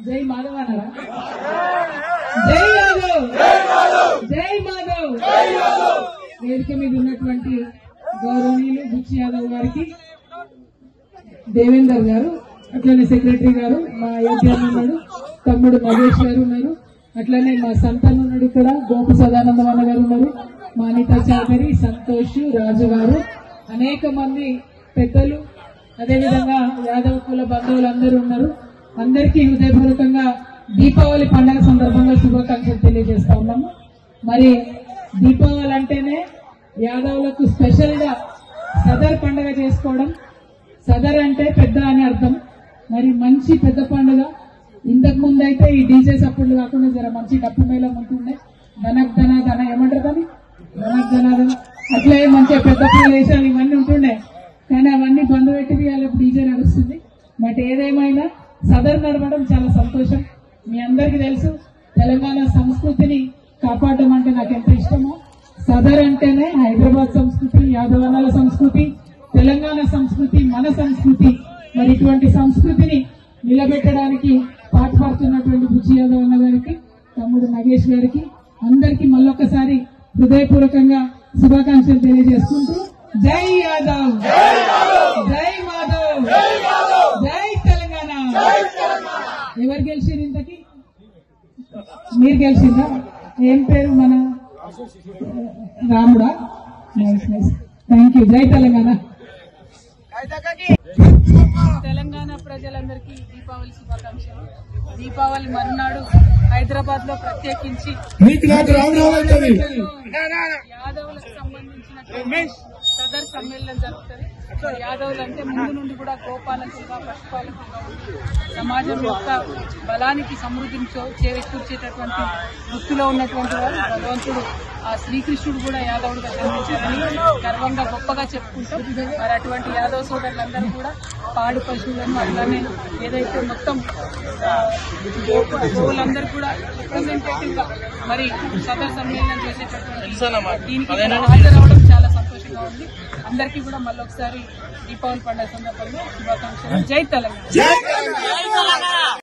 జై మాధవ్ అన్నారా? జై యాదవ్, జై మాధవ్. వేదిక మీద ఉన్నటువంటి గౌరవనీయులు బుచ్చి యాదవ్ గారికి, దేవేందర్ గారు, అట్లనే సెక్రటరీ గారు, మా అయోధ్య ఉన్నాడు, తమ్ముడు మహేష్ గారు ఉన్నారు, అట్లనే మా సంతాన్ ఉన్నాడు, ఇక్కడ గోపు సదానందమన్న గారు ఉన్నారు, మా అనితా చౌదరి, సంతోష్, రాజు గారు, అనేక మంది పెద్దలు, అదేవిధంగా యాదవ్ కుల బంధువులు అందరూ ఉన్నారు. అందరికీ హృదయపూర్వకంగా దీపావళి పండుగ సందర్భంగా శుభాకాంక్షలు తెలియజేస్తా ఉన్నాము. మరి దీపావళి అంటేనే యాదవులకు స్పెషల్ గా సదర్ పండుగ చేసుకోవడం. సదర్ అంటే పెద్ద అని అర్థం. మరి మంచి పెద్ద పండుగ. ఇంతకు ముందు అయితే ఈ డీజే సప్పుళ్ళు కాకుండా జర మంచి డప్పు మేళం ఉంటుండే, ధనక్ ధన ధన ఏమంటారు కానీ ధనక్ ధనాదన అట్లే మంచిగా పెద్ద ప్రదేశాలు ఇవన్నీ ఉంటుండే. కానీ అవన్నీ బంద్ పెట్టి వాళ్ళకి డీజే నడుస్తుంది. బట్ ఏదేమైనా సదర్ నడవడం చాలా సంతోషం. మీ అందరికీ తెలుసు, తెలంగాణ సంస్కృతిని కాపాడడం అంటే నాకు ఎంత ఇష్టమో. సదర్ అంటేనే హైదరాబాద్ సంస్కృతి, యాదవనాల సంస్కృతి, తెలంగాణ సంస్కృతి, మన సంస్కృతి. మరి ఇటువంటి సంస్కృతిని నిలబెట్టడానికి పాటుపడుతున్నటువంటి బుచ్చి యాదవ్ అన్న గారికి, తమ్ముడు నగేష్ గారికి, అందరికీ మళ్ళొక్కసారి హృదయపూర్వకంగా శుభాకాంక్షలు తెలియజేసుకుంటూ జై యాదవ్, జై మాధవ్, జై తెలంగాణ. ఎవరు గెలిచిరు ఇంతకి? మీరు గెలిచిందా? ఏం పేరు? మన రాముడా? Nice nice, thank you. జై తెలంగాణ. తెలంగాణ ప్రజలందరికీ దీపావళి శుభాకాంక్షలు. దీపావళి మరునాడు హైదరాబాద్ లో ప్రత్యేకించి యాదవులకు సంబంధించిన సదర్ సమ్మేళనం జరుగుతుంది. యాదవులు అంటే ముందు నుండి కూడా గోపాలకులుగా, పశుపాలకులుగా ఉంటూ సమాజం యొక్క బలానికి, సమృద్ధిని చేకూర్చేటటువంటి వృత్తిలో ఉన్నటువంటి వారు. భగవంతుడు ఆ శ్రీకృష్ణుడు కూడా యాదవుడిగా జన్మించారని గర్వంగా గొప్పగా చెప్పుకుంటాం. మరి అటువంటి యాదవ సోదరులందరూ కూడా పాడి పశువులను, అలానే ఏదైతే మొత్తం గోవులందరూ కూడా రిప్రజెంటేటివ్ గా మరి సదర్ సమ్మేళనం చేసేటటువంటి దీనికి హాజరవడం చాలా సంతోషంగా ఉంది. అందరికీ కూడా మళ్ళొకసారి దీపావళి పండుగ సందర్భంగా శుభాకాంక్షలు. జై తెలంగాణ.